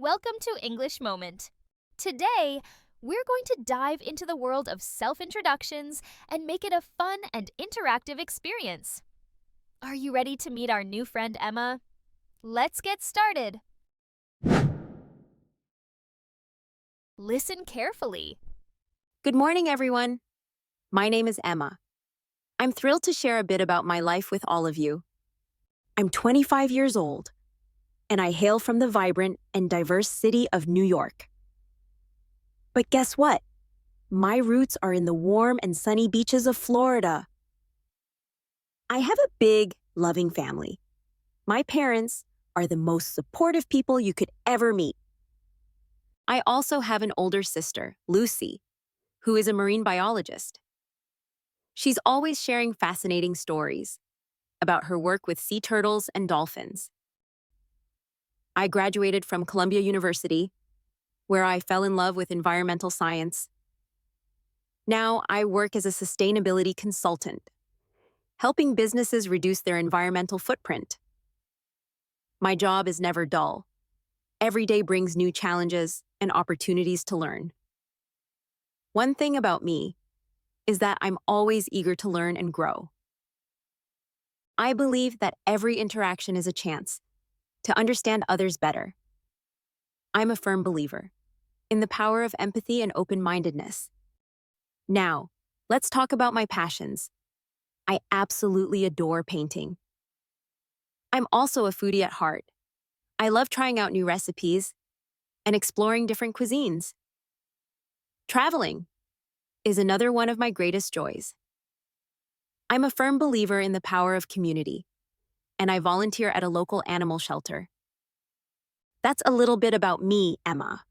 Welcome to English Moment. Today, we're going to dive into the world of self-introductions and make it a fun and interactive experience. Are you ready to meet our new friend Emma? Let's get started. Listen carefully. Good morning, everyone. My name is Emma. I'm thrilled to share a bit about my life with all of you. I'm 25 years old, and I hail from the vibrant and diverse city of New York. But guess what? My roots are in the warm and sunny beaches of Florida. I have a big, loving family. My parents are the most supportive people you could ever meet. I also have an older sister, Lucy, who is a marine biologist. She's always sharing fascinating stories about her work with sea turtles and dolphins. I graduated from Columbia University, where I fell in love with environmental science. Now I work as a sustainability consultant, helping businesses reduce their environmental footprint. My job is never dull. Every day brings new challenges and opportunities to learn. One thing about me is that I'm always eager to learn and grow. I believe that every interaction is a chance to understand others better. I'm a firm believer in the power of empathy and open-mindedness. Now, let's talk about my passions. I absolutely adore painting. I'm also a foodie at heart. I love trying out new recipes and exploring different cuisines. Traveling is another one of my greatest joys. I'm a firm believer in the power of community, and I volunteer at a local animal shelter. That's a little bit about me, Emma.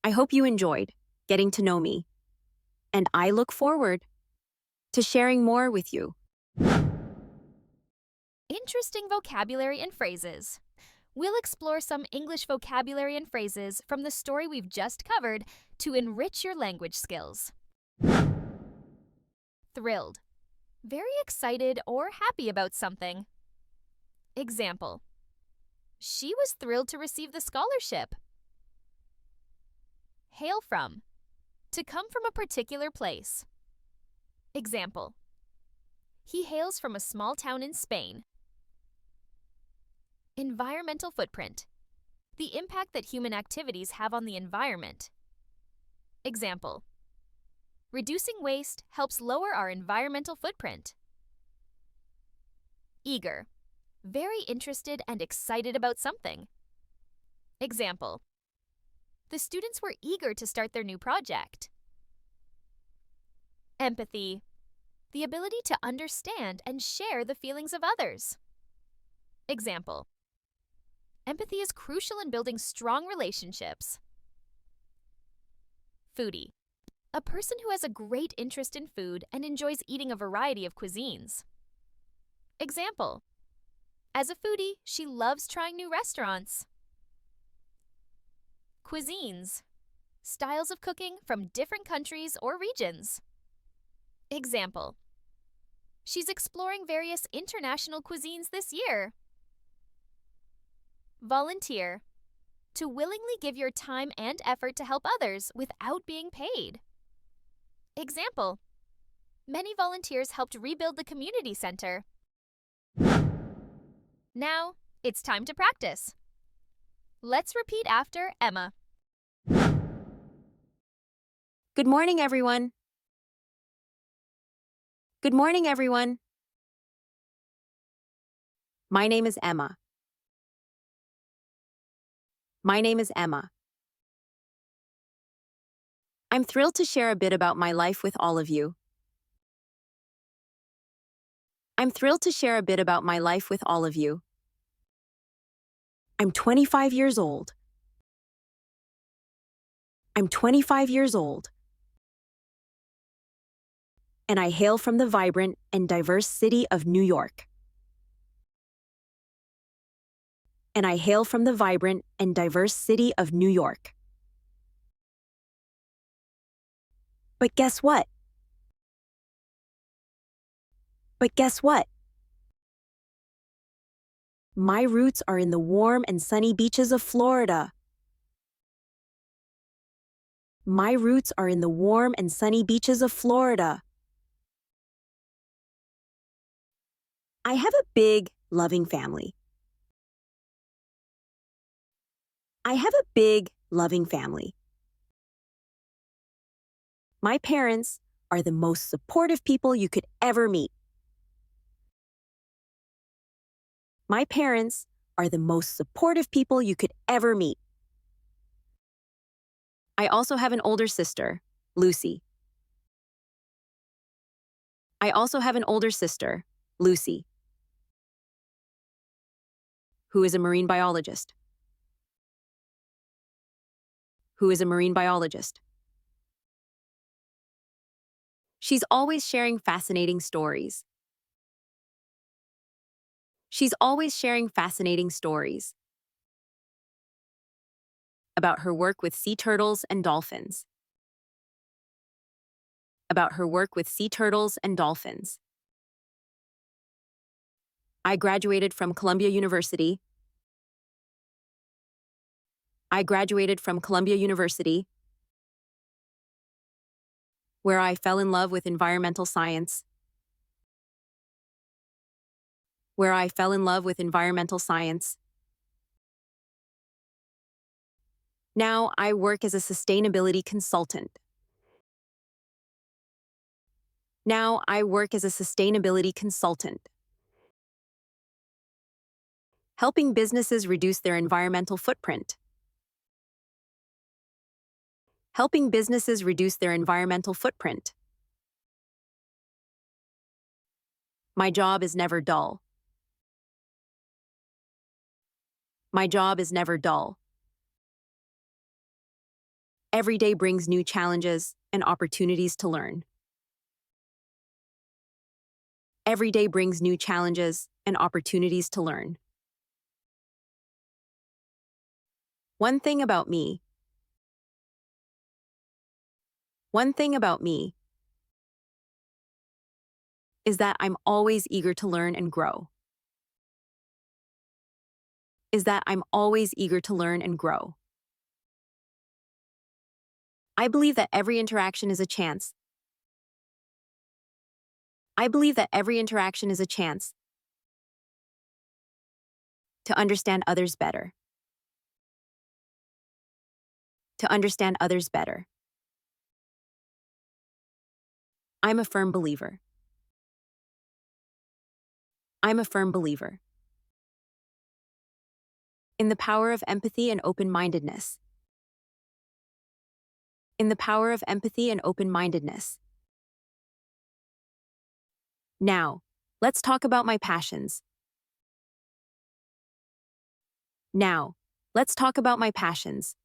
I hope you enjoyed getting to know me, and I look forward to sharing more with you. Interesting vocabulary and phrases. We'll explore some English vocabulary and phrases from the story we've just covered to enrich your language skills. Thrilled. Very excited or happy about something. Example. She was thrilled to receive the scholarship. Hail from. To come from a particular place. Example. He hails from a small town in Spain. Environmental footprint. The impact that human activities have on the environment. Example. Reducing waste helps lower our environmental footprint. Eager. Very interested and excited about something. Example. The students were eager to start their new project. Empathy. The ability to understand and share the feelings of others. Example. Empathy is crucial in building strong relationships. Foodie. A person who has a great interest in food and enjoys eating a variety of cuisines. Example. As a foodie, she loves trying new restaurants. Cuisines. Styles of cooking from different countries or regions. Example. She's exploring various international cuisines this year. Volunteer. To willingly give your time and effort to help others without being paid. Example. Many volunteers helped rebuild the community center. Now, it's time to practice. Let's repeat after Emma. Good morning, everyone. Good morning, everyone. My name is Emma. My name is Emma. I'm thrilled to share a bit about my life with all of you. I'm thrilled to share a bit about my life with all of you. I'm 25 years old. I'm 25 years old, and I hail from the vibrant and diverse city of New York. And I hail from the vibrant and diverse city of New York. But guess what? But guess what? My roots are in the warm and sunny beaches of Florida. My roots are in the warm and sunny beaches of Florida. I have a big, loving family. I have a big, loving family. My parents are the most supportive people you could ever meet. My parents are the most supportive people you could ever meet. I also have an older sister, Lucy. I also have an older sister, Lucy, who is a marine biologist. Who is a marine biologist. She's always sharing fascinating stories. She's always sharing fascinating stories about her work with sea turtles and dolphins. About her work with sea turtles and dolphins. I graduated from Columbia University. I graduated from Columbia University, where I fell in love with environmental science. Where I fell in love with environmental science. Now I work as a sustainability consultant. Now I work as a sustainability consultant, helping businesses reduce their environmental footprint. Helping businesses reduce their environmental footprint. My job is never dull. My job is never dull. Every day brings new challenges and opportunities to learn. Every day brings new challenges and opportunities to learn. One thing about me. One thing about me is that I'm always eager to learn and grow. Is that I'm always eager to learn and grow. I believe that every interaction is a chance. I believe that every interaction is a chance to understand others better. To understand others better. I'm a firm believer. I'm a firm believer in the power of empathy and open-mindedness. In the power of empathy and open-mindedness. Now, let's talk about my passions. Now, let's talk about my passions.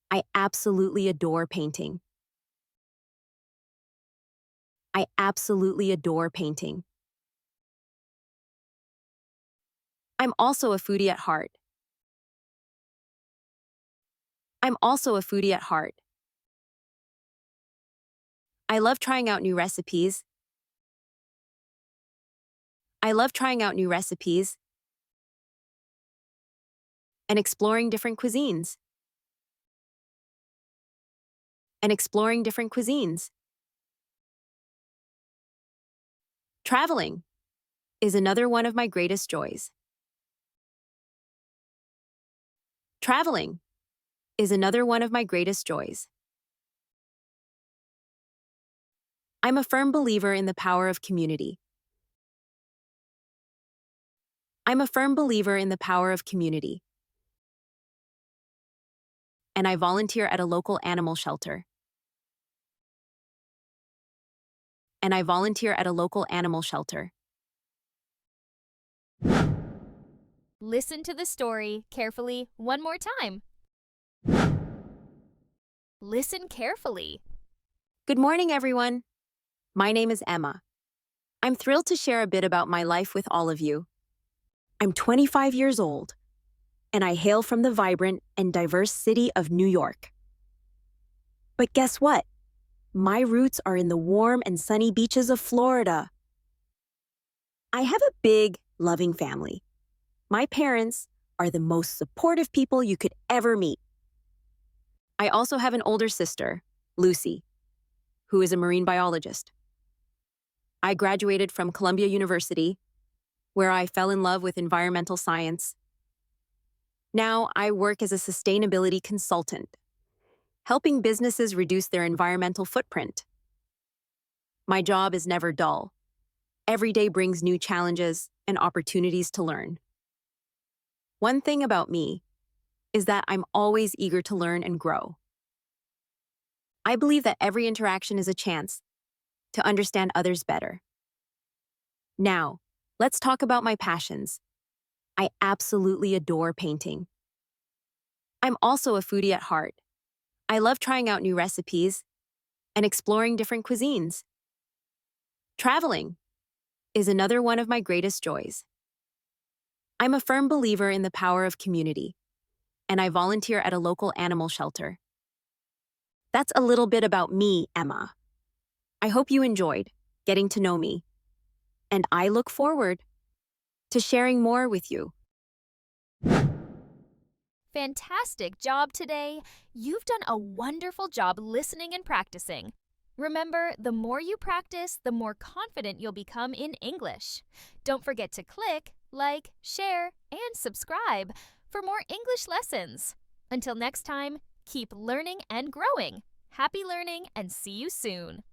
I absolutely adore painting. I absolutely adore painting. I'm also a foodie at heart. I'm also a foodie at heart. I love trying out new recipes. I love trying out new recipes and exploring different cuisines. And exploring different cuisines. Traveling is another one of my greatest joys. Traveling is another one of my greatest joys. I'm a firm believer in the power of community. I'm a firm believer in the power of community. And I volunteer at a local animal shelter. And I volunteer at a local animal shelter. Listen to the story carefully one more time. Listen carefully. Good morning, everyone. My name is Emma. I'm thrilled to share a bit about my life with all of you. I'm 25 years old, and I hail from the vibrant and diverse city of New York. But guess what? My roots are in the warm and sunny beaches of Florida. I have a big, loving family. My parents are the most supportive people you could ever meet. I also have an older sister, Lucy, who is a marine biologist. I graduated from Columbia University, where I fell in love with environmental science. Now I work as a sustainability consultant, helping businesses reduce their environmental footprint. My job is never dull. Every day brings new challenges and opportunities to learn. One thing about me is that I'm always eager to learn and grow. I believe that every interaction is a chance to understand others better. Now, let's talk about my passions. I absolutely adore painting. I'm also a foodie at heart. I love trying out new recipes and exploring different cuisines. Traveling is another one of my greatest joys. I'm a firm believer in the power of community, and I volunteer at a local animal shelter. That's a little bit about me, Emma. I hope you enjoyed getting to know me, and I look forward to sharing more with you. Fantastic job today. You've done a wonderful job listening and practicing. Remember, the more you practice, the more confident you'll become in English. Don't forget to click, like, share, and subscribe for more English lessons. Until next time, keep learning and growing. Happy learning and see you soon.